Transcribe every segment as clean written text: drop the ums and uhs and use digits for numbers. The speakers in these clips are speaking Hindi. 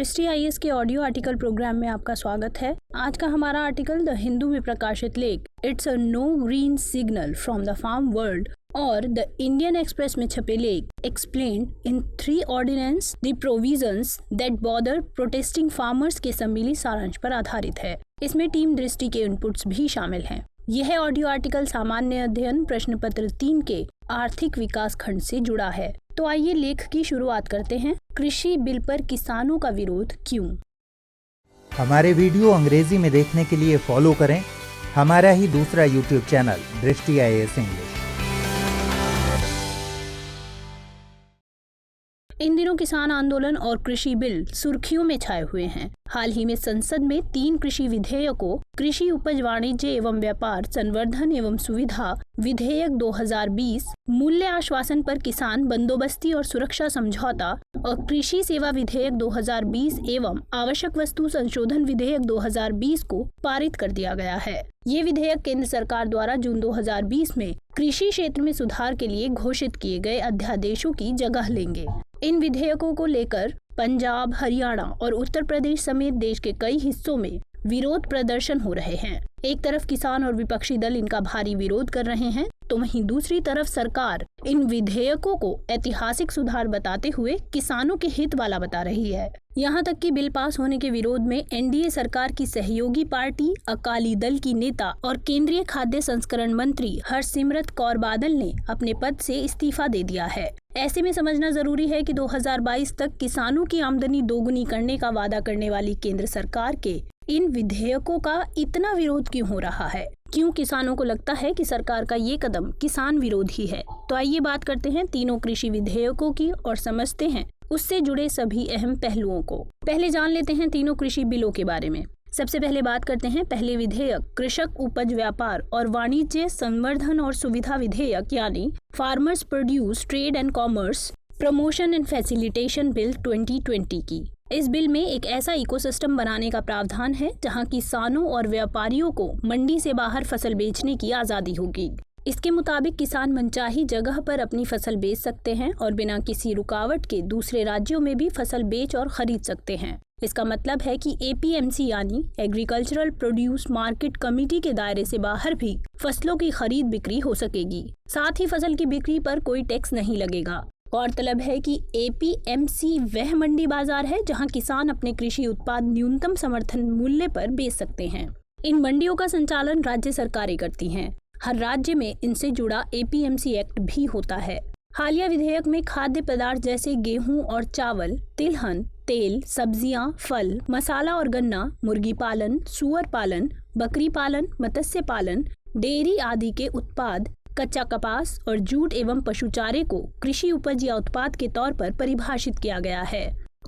दृष्टि आईएएस के ऑडियो आर्टिकल प्रोग्राम में आपका स्वागत है। आज का हमारा आर्टिकल द हिंदू में प्रकाशित लेख it's a no green signal from the farm world और द इंडियन एक्सप्रेस में छपे लेख explained in 3 ordinance the provisions that bother protesting farmers के सम्मिलित सारांश पर आधारित है। इसमें टीम दृष्टि के इनपुट्स भी शामिल हैं। यह ऑडियो आर्टिकल सामान्य अध्ययन प्रश्न पत्र 3 के आर्थिक विकास खंड से जुड़ा है। तो आइए लेख की शुरुआत करते हैं। कृषि बिल पर किसानों का विरोध क्यों? हमारे वीडियो अंग्रेजी में देखने के लिए फॉलो करें हमारा ही दूसरा यूट्यूब चैनल दृष्टि आईएएस इंग्लिश। इन दिनों किसान आंदोलन और कृषि बिल सुर्खियों में छाए हुए हैं। हाल ही में संसद में 3 कृषि विधेयकों कृषि उपज वाणिज्य एवं व्यापार संवर्धन एवं सुविधा विधेयक 2020, मूल्य आश्वासन पर किसान बंदोबस्ती और सुरक्षा समझौता और कृषि सेवा विधेयक 2020 एवं आवश्यक वस्तु संशोधन विधेयक 2020 को पारित कर दिया गया है। ये विधेयक केंद्र सरकार द्वारा जून 2020 में कृषि क्षेत्र में सुधार के लिए घोषित किए गए अध्यादेशों की जगह लेंगे। इन विधेयकों को लेकर पंजाब, हरियाणा और उत्तर प्रदेश समेत देश के कई हिस्सों में विरोध प्रदर्शन हो रहे हैं। एक तरफ किसान और विपक्षी दल इनका भारी विरोध कर रहे हैं, तो वहीं दूसरी तरफ सरकार इन विधेयकों को ऐतिहासिक सुधार बताते हुए किसानों के हित वाला बता रही है। यहाँ तक कि बिल पास होने के विरोध में एनडीए सरकार की सहयोगी पार्टी अकाली दल की नेता और केंद्रीय खाद्य संस्करण मंत्री हरसिमरत कौर बादल ने अपने पद से इस्तीफा दे दिया है। ऐसे में समझना जरूरी है कि 2022 तक किसानों की आमदनी दोगुनी करने का वादा करने वाली केंद्र सरकार के इन विधेयकों का इतना विरोध क्यों हो रहा है? क्यों किसानों को लगता है कि सरकार का ये कदम किसान विरोधी है? तो आइए बात करते हैं तीनों कृषि विधेयकों की और समझते हैं उससे जुड़े सभी अहम पहलुओं को। पहले जान लेते हैं तीनों कृषि बिलों के बारे में। सबसे पहले बात करते हैं पहले विधेयक कृषक उपज व्यापार और वाणिज्य संवर्धन और सुविधा विधेयक यानी farmers produce trade and commerce promotion and facilitation bill 2020 की। इस बिल में एक ऐसा इकोसिस्टम बनाने का प्रावधान है जहां किसानों और व्यापारियों को मंडी से बाहर फसल बेचने की आज़ादी होगी। इसके मुताबिक किसान मनचाही जगह पर अपनी फसल बेच सकते हैं और बिना किसी रुकावट के दूसरे राज्यों में भी फसल बेच और खरीद सकते हैं। इसका मतलब है कि एपीएमसी यानी एग्रीकल्चरल प्रोड्यूस मार्केट कमेटी के दायरे से बाहर भी फसलों की खरीद बिक्री हो सकेगी। साथ ही फसल की बिक्री पर कोई टैक्स नहीं लगेगा। गौरतलब है कि एपीएमसी वह मंडी बाजार है जहां किसान अपने कृषि उत्पाद न्यूनतम समर्थन मूल्य पर बेच सकते हैं। इन मंडियों का संचालन राज्य सरकारें करती हैं। हर राज्य में इनसे जुड़ा एपीएमसी एक्ट भी होता है। हालिया विधेयक में खाद्य पदार्थ जैसे गेहूं और चावल, तिलहन, तेल, सब्जियां, फल, मसाला और गन्ना, मुर्गी पालन, सुअर पालन, बकरी पालन, मत्स्य पालन, डेयरी आदि के उत्पाद, कच्चा कपास और जूट एवं पशुचारे को कृषि उपज या उत्पाद के तौर पर परिभाषित किया गया है।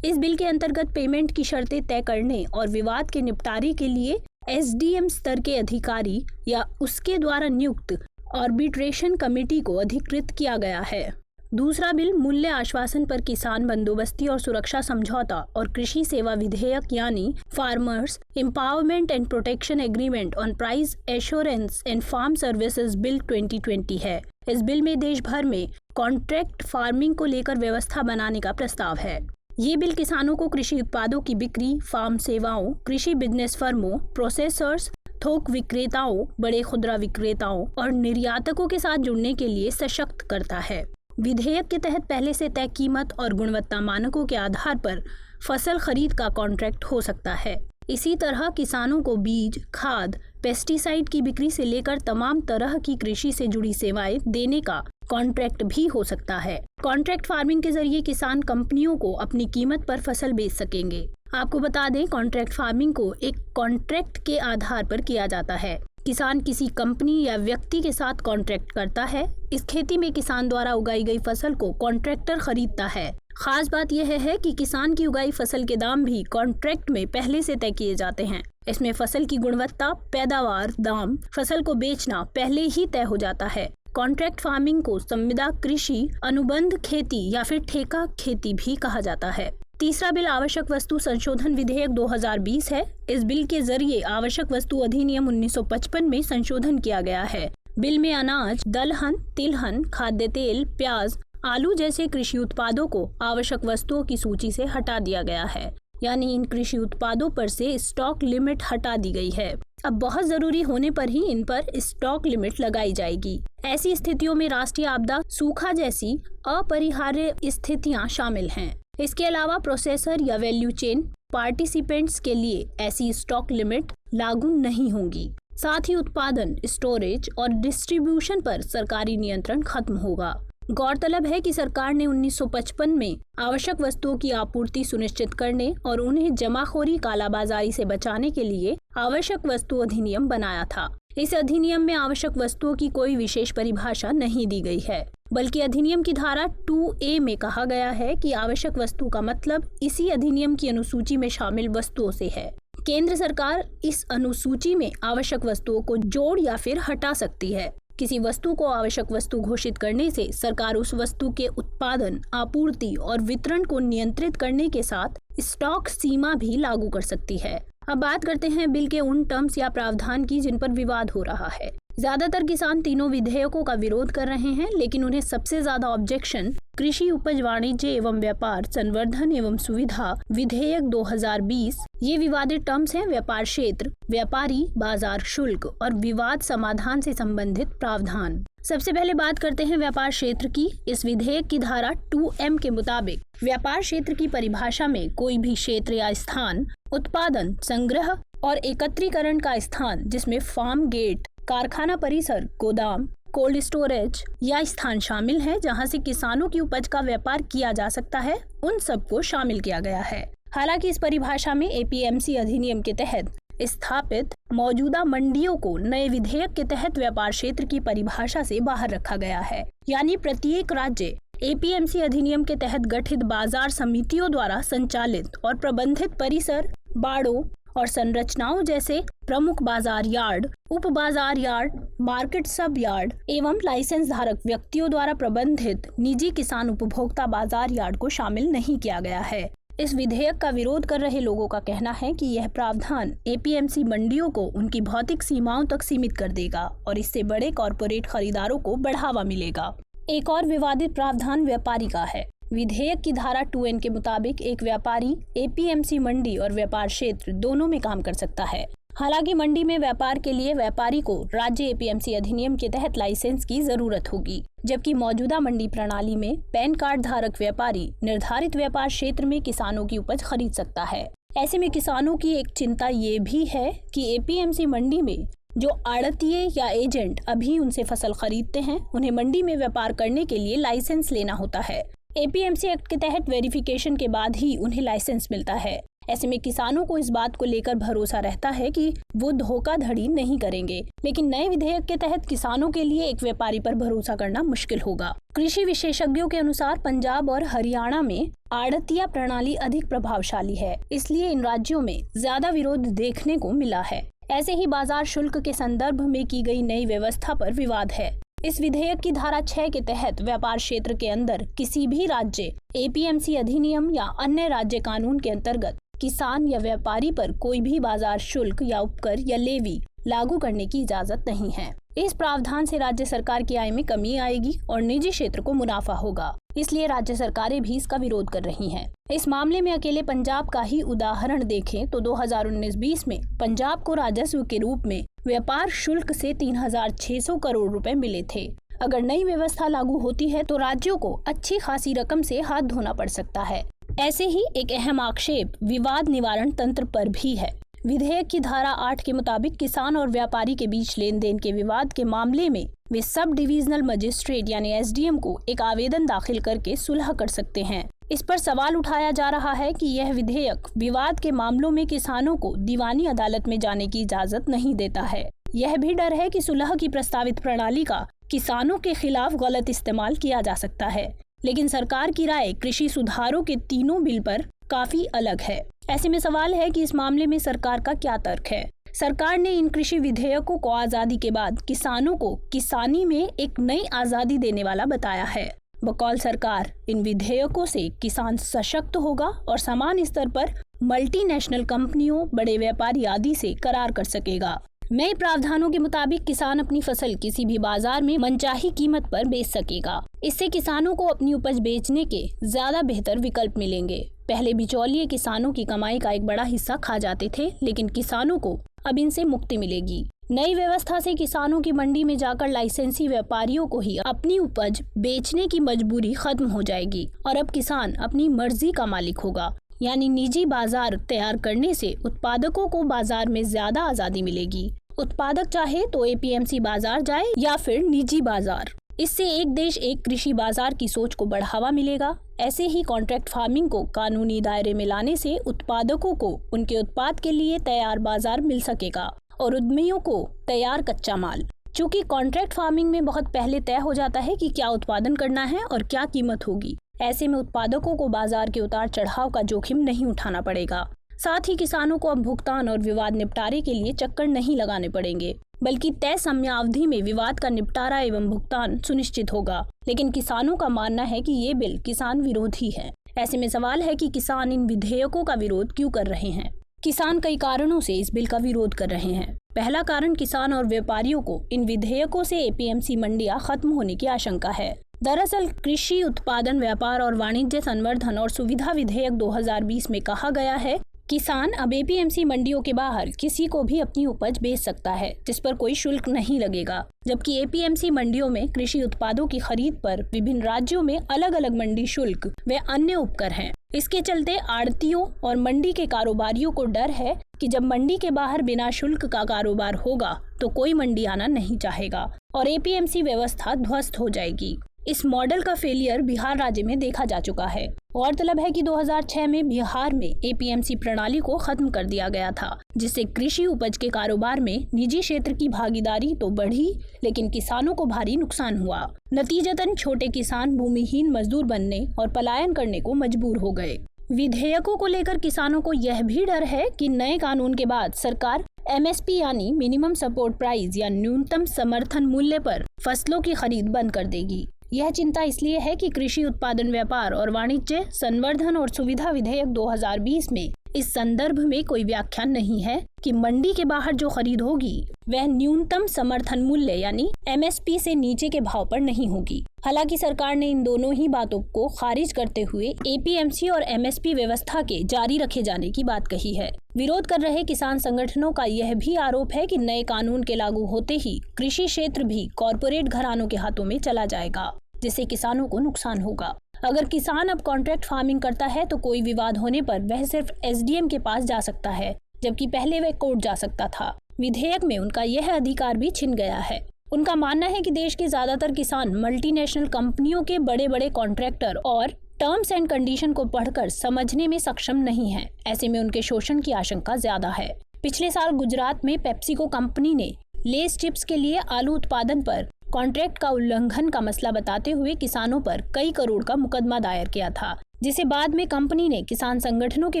इस बिल के अंतर्गत पेमेंट की शर्तें तय करने और विवाद के निपटारे के लिए एसडीएम स्तर के अधिकारी या उसके द्वारा नियुक्त आर्बिट्रेशन कमेटी को अधिकृत किया गया है। दूसरा बिल मूल्य आश्वासन पर किसान बंदोबस्ती और सुरक्षा समझौता और कृषि सेवा विधेयक यानी farmers empowerment and protection agreement on price assurance and farm services bill 2020 है। इस बिल में देश भर में कॉन्ट्रैक्ट फार्मिंग को लेकर व्यवस्था बनाने का प्रस्ताव है। ये बिल किसानों को कृषि उत्पादों की बिक्री, फार्म सेवाओं, कृषि बिजनेस फर्मों, प्रोसेसर्स, थोक विक्रेताओं, बड़े खुदरा विक्रेताओं और निर्यातकों के साथ जुड़ने के लिए सशक्त करता है। विधेयक के तहत पहले से तय कीमत और गुणवत्ता मानकों के आधार पर फसल खरीद का कॉन्ट्रैक्ट हो सकता है। इसी तरह किसानों को बीज, खाद, पेस्टिसाइड की बिक्री से लेकर तमाम तरह की कृषि से जुड़ी सेवाएं देने का कॉन्ट्रैक्ट भी हो सकता है। कॉन्ट्रैक्ट फार्मिंग के जरिए किसान कंपनियों को अपनी कीमत पर फसल बेच सकेंगे। आपको बता दें, कॉन्ट्रैक्ट फार्मिंग को एक कॉन्ट्रैक्ट के आधार पर किया जाता है। किसान किसी कंपनी या व्यक्ति के साथ कॉन्ट्रैक्ट करता है। इस खेती में किसान द्वारा उगाई गई फसल को कॉन्ट्रैक्टर खरीदता है। खास बात यह है कि किसान की उगाई फसल के दाम भी कॉन्ट्रैक्ट में पहले से तय किए जाते हैं। इसमें फसल की गुणवत्ता, पैदावार, दाम, फसल को बेचना पहले ही तय हो जाता है। कॉन्ट्रैक्ट फार्मिंग को संविदा कृषि, अनुबंध खेती या फिर ठेका खेती भी कहा जाता है। तीसरा बिल आवश्यक वस्तु संशोधन विधेयक 2020 है। इस बिल के जरिए आवश्यक वस्तु अधिनियम 1955 में संशोधन किया गया है। बिल में अनाज, दलहन, तिलहन, खाद्य तेल, प्याज, आलू जैसे कृषि उत्पादों को आवश्यक वस्तुओं की सूची से हटा दिया गया है। यानी इन कृषि उत्पादों पर से स्टॉक लिमिट हटा दी गई है। अब बहुत जरूरी होने पर ही इन पर स्टॉक लिमिट लगाई जाएगी। ऐसी स्थितियों में राष्ट्रीय आपदा, सूखा जैसी अपरिहार्य स्थितियां शामिल हैं। इसके अलावा प्रोसेसर या वैल्यू चेन पार्टिसिपेंट्स के लिए ऐसी स्टॉक लिमिट लागू नहीं होंगी। साथ ही उत्पादन, स्टोरेज और डिस्ट्रीब्यूशन पर सरकारी नियंत्रण खत्म होगा। गौरतलब है कि सरकार ने 1955 में आवश्यक वस्तुओं की आपूर्ति सुनिश्चित करने और उन्हें जमाखोरी, कालाबाजारी से बचाने के लिए आवश्यक वस्तु अधिनियम बनाया था। इस अधिनियम में आवश्यक वस्तुओं की कोई विशेष परिभाषा नहीं दी गई है, बल्कि अधिनियम की धारा 2A में कहा गया है कि आवश्यक वस्तु का मतलब इसी अधिनियम की अनुसूची में शामिल वस्तुओं से है। केंद्र सरकार इस अनुसूची में आवश्यक वस्तुओं को जोड़ या फिर हटा सकती है। किसी वस्तु को आवश्यक वस्तु घोषित करने से सरकार उस वस्तु के उत्पादन, आपूर्ति और वितरण को नियंत्रित करने के साथ स्टॉक सीमा भी लागू कर सकती है। अब बात करते हैं बिल के उन टर्म्स या प्रावधान की जिन पर विवाद हो रहा है। ज्यादातर किसान तीनों विधेयकों का विरोध कर रहे हैं, लेकिन उन्हें सबसे ज्यादा ऑब्जेक्शन कृषि उपज वाणिज्य एवं व्यापार संवर्धन एवं सुविधा विधेयक 2020। ये विवादित टर्म्स हैं व्यापार क्षेत्र, व्यापारी, बाजार शुल्क और विवाद समाधान से संबंधित प्रावधान। सबसे पहले बात करते हैं व्यापार क्षेत्र की। इस विधेयक की धारा 2M के मुताबिक व्यापार क्षेत्र की परिभाषा में कोई भी क्षेत्र या स्थान, उत्पादन, संग्रह और एकत्रीकरण का स्थान जिसमें फार्म गेट, कारखाना परिसर, गोदाम, कोल्ड स्टोरेज या स्थान शामिल है जहां से किसानों की उपज का व्यापार किया जा सकता है, उन सबको शामिल किया गया है। हालांकि इस परिभाषा में APMC अधिनियम के तहत स्थापित मौजूदा मंडियों को नए विधेयक के तहत व्यापार क्षेत्र की परिभाषा से बाहर रखा गया है। यानी प्रत्येक राज्य APMC अधिनियम के तहत गठित बाजार समितियों द्वारा संचालित और प्रबंधित परिसर, बाड़ों और संरचनाओं जैसे प्रमुख बाजार यार्ड, उप बाजार यार्ड, मार्केट सब यार्ड एवं लाइसेंस धारक व्यक्तियों द्वारा प्रबंधित निजी किसान उपभोक्ता बाजार यार्ड को शामिल नहीं किया गया है। इस विधेयक का विरोध कर रहे लोगों का कहना है कि यह प्रावधान APMC मंडियों को उनकी भौतिक सीमाओं तक सीमित कर देगा और इससे बड़े कॉरपोरेट खरीदारों को बढ़ावा मिलेगा। एक और विवादित प्रावधान व्यापारी का है। विधेयक की धारा 2N के मुताबिक एक व्यापारी APMC मंडी और व्यापार क्षेत्र दोनों में काम कर सकता है। हालांकि मंडी में व्यापार के लिए व्यापारी को राज्य APMC अधिनियम के तहत लाइसेंस की जरूरत होगी, जबकि मौजूदा मंडी प्रणाली में पैन कार्ड धारक व्यापारी निर्धारित व्यापार क्षेत्र में किसानों की उपज खरीद सकता है। ऐसे में किसानों की एक चिंता ये भी है कि APMC मंडी में जो आड़तिये या एजेंट अभी उनसे फसल खरीदते हैं, उन्हें मंडी में व्यापार करने के लिए लाइसेंस लेना होता है। APMC एक्ट के तहत वेरिफिकेशन के बाद ही उन्हें लाइसेंस मिलता है। ऐसे में किसानों को इस बात को लेकर भरोसा रहता है कि वो धोखाधड़ी नहीं करेंगे, लेकिन नए विधेयक के तहत किसानों के लिए एक व्यापारी पर भरोसा करना मुश्किल होगा। कृषि विशेषज्ञों के अनुसार पंजाब और हरियाणा में आड़तिया प्रणाली अधिक प्रभावशाली है, इसलिए इन राज्यों में ज्यादा विरोध देखने को मिला है। ऐसे ही बाजार शुल्क के संदर्भ में की गई नई व्यवस्था पर विवाद है। इस विधेयक की धारा 6 के तहत व्यापार क्षेत्र के अंदर किसी भी राज्य APMC अधिनियम या अन्य राज्य कानून के अंतर्गत किसान या व्यापारी पर कोई भी बाजार शुल्क या उपकर या लेवी लागू करने की इजाजत नहीं है। इस प्रावधान से राज्य सरकार की आय में कमी आएगी और निजी क्षेत्र को मुनाफा होगा, इसलिए राज्य सरकारें भी इसका विरोध कर रही हैं। इस मामले में अकेले पंजाब का ही उदाहरण देखें तो 2019-20 में पंजाब को राजस्व के रूप में व्यापार शुल्क से 3,600 करोड़ रुपए मिले थे। अगर नई व्यवस्था लागू होती है तो राज्यों को अच्छी खासी रकम से हाथ धोना पड़ सकता है। ऐसे ही एक अहम आक्षेप विवाद निवारण तंत्र पर भी है। विधेयक की धारा 8 के मुताबिक किसान और व्यापारी के बीच लेन देन के विवाद के मामले में वे सब डिविजनल मजिस्ट्रेट यानी SDM को एक आवेदन दाखिल करके सुलह कर सकते हैं। इस पर सवाल उठाया जा रहा है कि यह विधेयक विवाद के मामलों में किसानों को दीवानी अदालत में जाने की इजाजत नहीं देता है। यह भी डर है कि सुलह की प्रस्तावित प्रणाली का किसानों के खिलाफ गलत इस्तेमाल किया जा सकता है। लेकिन सरकार की राय कृषि सुधारों के तीनों बिल पर काफी अलग है। ऐसे में सवाल है कि इस मामले में सरकार का क्या तर्क है। सरकार ने इन कृषि विधेयकों को आजादी के बाद किसानों को किसानी में एक नई आजादी देने वाला बताया है। बकौल सरकार, इन विधेयकों से किसान सशक्त होगा और समान स्तर पर मल्टीनेशनल कंपनियों, बड़े व्यापारी आदि से करार कर सकेगा। नए प्रावधानों के मुताबिक किसान अपनी फसल किसी भी बाजार में मनचाही कीमत पर बेच सकेगा। इससे किसानों को अपनी उपज बेचने के ज्यादा बेहतर विकल्प मिलेंगे। पहले बिचौलिए किसानों की कमाई का एक बड़ा हिस्सा खा जाते थे, लेकिन किसानों को अब इनसे मुक्ति मिलेगी। नई व्यवस्था से किसानों की मंडी में जाकर लाइसेंसी व्यापारियों को ही अपनी उपज बेचने की मजबूरी खत्म हो जाएगी और अब किसान अपनी मर्जी का मालिक होगा। यानी निजी बाजार तैयार करने से उत्पादकों को बाजार में ज्यादा आजादी मिलेगी। उत्पादक चाहे तो एपीएमसी बाजार जाए या फिर निजी बाजार। इससे एक देश एक कृषि बाजार की सोच को बढ़ावा मिलेगा। ऐसे ही कॉन्ट्रैक्ट फार्मिंग को कानूनी दायरे में लाने से उत्पादकों को उनके उत्पाद के लिए तैयार बाजार मिल सकेगा और उद्यमियों को तैयार कच्चा माल। चूँकि कॉन्ट्रैक्ट फार्मिंग में बहुत पहले तय हो जाता है कि क्या उत्पादन करना है और क्या कीमत होगी। ऐसे में उत्पादकों को बाजार के उतार चढ़ाव का जोखिम नहीं उठाना पड़ेगा। साथ ही किसानों को अब भुगतान और विवाद निपटारे के लिए चक्कर नहीं लगाने पड़ेंगे, बल्कि तय समयावधि में विवाद का निपटारा एवं भुगतान सुनिश्चित होगा। लेकिन किसानों का मानना है कि ये बिल किसान विरोधी है। ऐसे में सवाल है कि किसान इन विधेयकों का विरोध क्यों कर रहे हैं। किसान कई कारणों से इस बिल का विरोध कर रहे हैं। पहला कारण किसान और व्यापारियों को इन विधेयकों से एपीएमसी मंडियां खत्म होने की आशंका है। दरअसल कृषि उत्पादन व्यापार और वाणिज्य संवर्धन और सुविधा विधेयक 2020 में कहा गया है, किसान अब एपीएमसी मंडियों के बाहर किसी को भी अपनी उपज बेच सकता है, जिस पर कोई शुल्क नहीं लगेगा। जबकि एपीएमसी मंडियों में कृषि उत्पादों की खरीद पर विभिन्न राज्यों में अलग अलग मंडी शुल्क व अन्य उपकर हैं। इसके चलते आड़तियों और मंडी के कारोबारियों को डर है कि जब मंडी के बाहर बिना शुल्क का कारोबार होगा तो कोई मंडी आना नहीं चाहेगा और एपीएमसी व्यवस्था ध्वस्त हो जाएगी। इस मॉडल का फेलियर बिहार राज्य में देखा जा चुका है। गौरतलब है कि 2006 में बिहार में एपीएमसी प्रणाली को खत्म कर दिया गया था, जिससे कृषि उपज के कारोबार में निजी क्षेत्र की भागीदारी तो बढ़ी, लेकिन किसानों को भारी नुकसान हुआ। नतीजतन छोटे किसान भूमिहीन मजदूर बनने और पलायन करने को मजबूर हो गए। विधेयकों को लेकर किसानों को यह भी डर है कि नए कानून के बाद सरकार एमएसपी यानी मिनिमम सपोर्ट प्राइस या न्यूनतम समर्थन मूल्य पर फसलों की खरीद बंद कर देगी। यह चिंता इसलिए है कि कृषि उत्पादन व्यापार और वाणिज्य संवर्धन और सुविधा विधेयक 2020 में इस संदर्भ में कोई व्याख्या नहीं है कि मंडी के बाहर जो खरीद होगी वह न्यूनतम समर्थन मूल्य यानी एमएसपी से नीचे के भाव पर नहीं होगी। हालांकि सरकार ने इन दोनों ही बातों को खारिज करते हुए एपीएमसी और एमएसपी व्यवस्था के जारी रखे जाने की बात कही है। विरोध कर रहे किसान संगठनों का यह भी आरोप है कि नए कानून के लागू होते ही कृषि क्षेत्र भी कॉरपोरेट घरानों के हाथों में चला जाएगा, जिससे किसानों को नुकसान होगा। अगर किसान अब कॉन्ट्रैक्ट फार्मिंग करता है तो कोई विवाद होने पर वह सिर्फ एसडीएम के पास जा सकता है, जबकि पहले वह कोर्ट जा सकता था। विधेयक में उनका यह अधिकार भी छिन गया है। उनका मानना है कि देश के ज्यादातर किसान मल्टीनेशनल कंपनियों के बड़े बड़े कॉन्ट्रैक्टर और टर्म्स एंड कंडीशन को पढ़कर समझने में सक्षम नहीं है। ऐसे में उनके शोषण की आशंका ज्यादा है। पिछले साल गुजरात में पेप्सिको कंपनी ने लेस चिप्स के लिए आलू उत्पादन पर कॉन्ट्रैक्ट का उल्लंघन का मसला बताते हुए किसानों पर कई करोड़ का मुकदमा दायर किया था, जिसे बाद में कंपनी ने किसान संगठनों के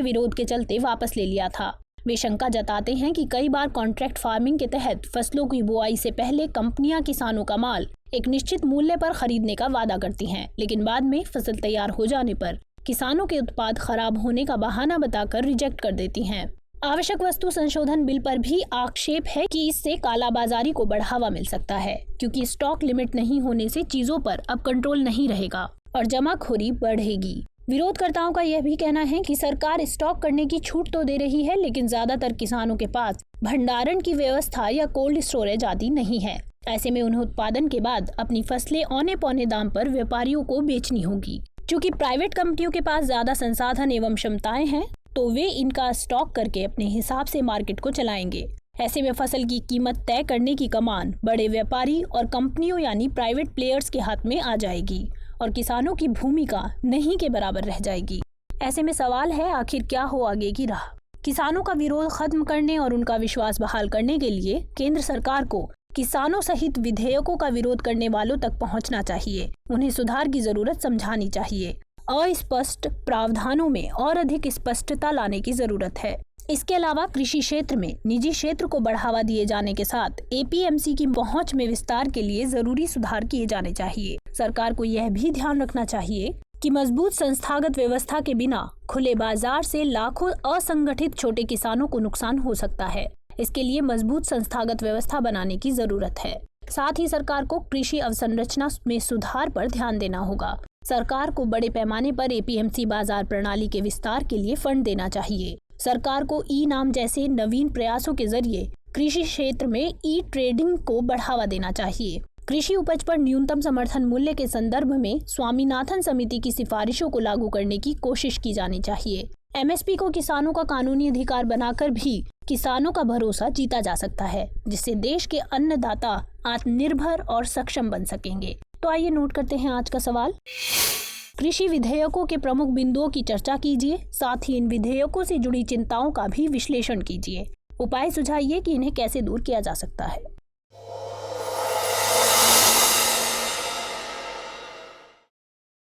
विरोध के चलते वापस ले लिया था। वे शंका जताते हैं कि कई बार कॉन्ट्रैक्ट फार्मिंग के तहत फसलों की बुआई से पहले कंपनियां किसानों का माल एक निश्चित मूल्य पर खरीदने का वादा करती हैं, लेकिन बाद में फसल तैयार हो जाने पर किसानों के उत्पाद खराब होने का बहाना बताकर रिजेक्ट कर देती हैं। आवश्यक वस्तु संशोधन बिल पर भी आक्षेप है कि इससे कालाबाजारी को बढ़ावा मिल सकता है, क्योंकि स्टॉक लिमिट नहीं होने से चीजों पर अब कंट्रोल नहीं रहेगा और जमाखोरी बढ़ेगी। विरोधकर्ताओं का यह भी कहना है कि सरकार स्टॉक करने की छूट तो दे रही है, लेकिन ज्यादातर किसानों के पास भंडारण की व्यवस्था या कोल्ड स्टोरेज आदि नहीं है। ऐसे में उन्हें उत्पादन के बाद अपनी फसलें औने पौने दाम पर व्यापारियों को बेचनी होगी। चूँकि प्राइवेट कंपनियों के पास ज्यादा संसाधन एवं क्षमताएं हैं, तो वे इनका स्टॉक करके अपने हिसाब से मार्केट को चलाएंगे। ऐसे में फसल की कीमत तय करने की कमान बड़े व्यापारी और कंपनियों यानी प्राइवेट प्लेयर्स के हाथ में आ जाएगी और किसानों की भूमिका नहीं के बराबर रह जाएगी। ऐसे में सवाल है, आखिर क्या हो आगे की राह? किसानों का विरोध खत्म करने और उनका विश्वास बहाल करने के लिए केंद्र सरकार को किसानों सहित विधेयकों का विरोध करने वालों तक पहुंचना चाहिए। उन्हें सुधार की जरूरत समझानी चाहिए। अस्पष्ट प्रावधानों में और अधिक स्पष्टता लाने की जरूरत है। इसके अलावा कृषि क्षेत्र में निजी क्षेत्र को बढ़ावा दिए जाने के साथ एपीएमसी की पहुंच में विस्तार के लिए जरूरी सुधार किए जाने चाहिए। सरकार को यह भी ध्यान रखना चाहिए कि मजबूत संस्थागत व्यवस्था के बिना खुले बाजार से लाखों असंगठित छोटे किसानों को नुकसान हो सकता है। इसके लिए मजबूत संस्थागत व्यवस्था बनाने की जरूरत है। साथ ही सरकार को कृषि अवसंरचना में सुधार पर ध्यान देना होगा। सरकार को बड़े पैमाने पर एपीएमसी बाजार प्रणाली के विस्तार के लिए फंड देना चाहिए। सरकार को ई नाम जैसे नवीन प्रयासों के जरिए कृषि क्षेत्र में ई ट्रेडिंग को बढ़ावा देना चाहिए। कृषि उपज पर न्यूनतम समर्थन मूल्य के संदर्भ में स्वामीनाथन समिति की सिफारिशों को लागू करने की कोशिश की जानी चाहिए। एमएसपी को किसानों का कानूनी अधिकार बनाकर भी किसानों का भरोसा जीता जा सकता है, जिससे देश के अन्नदाता आत्मनिर्भर और सक्षम बन सकेंगे। तो आइए नोट करते हैं आज का सवाल। कृषि विधेयकों के प्रमुख बिंदुओं की चर्चा कीजिए, साथ ही इन विधेयकों से जुड़ी चिंताओं का भी विश्लेषण कीजिए। उपाय सुझाइए कि इन्हें कैसे दूर किया जा सकता है।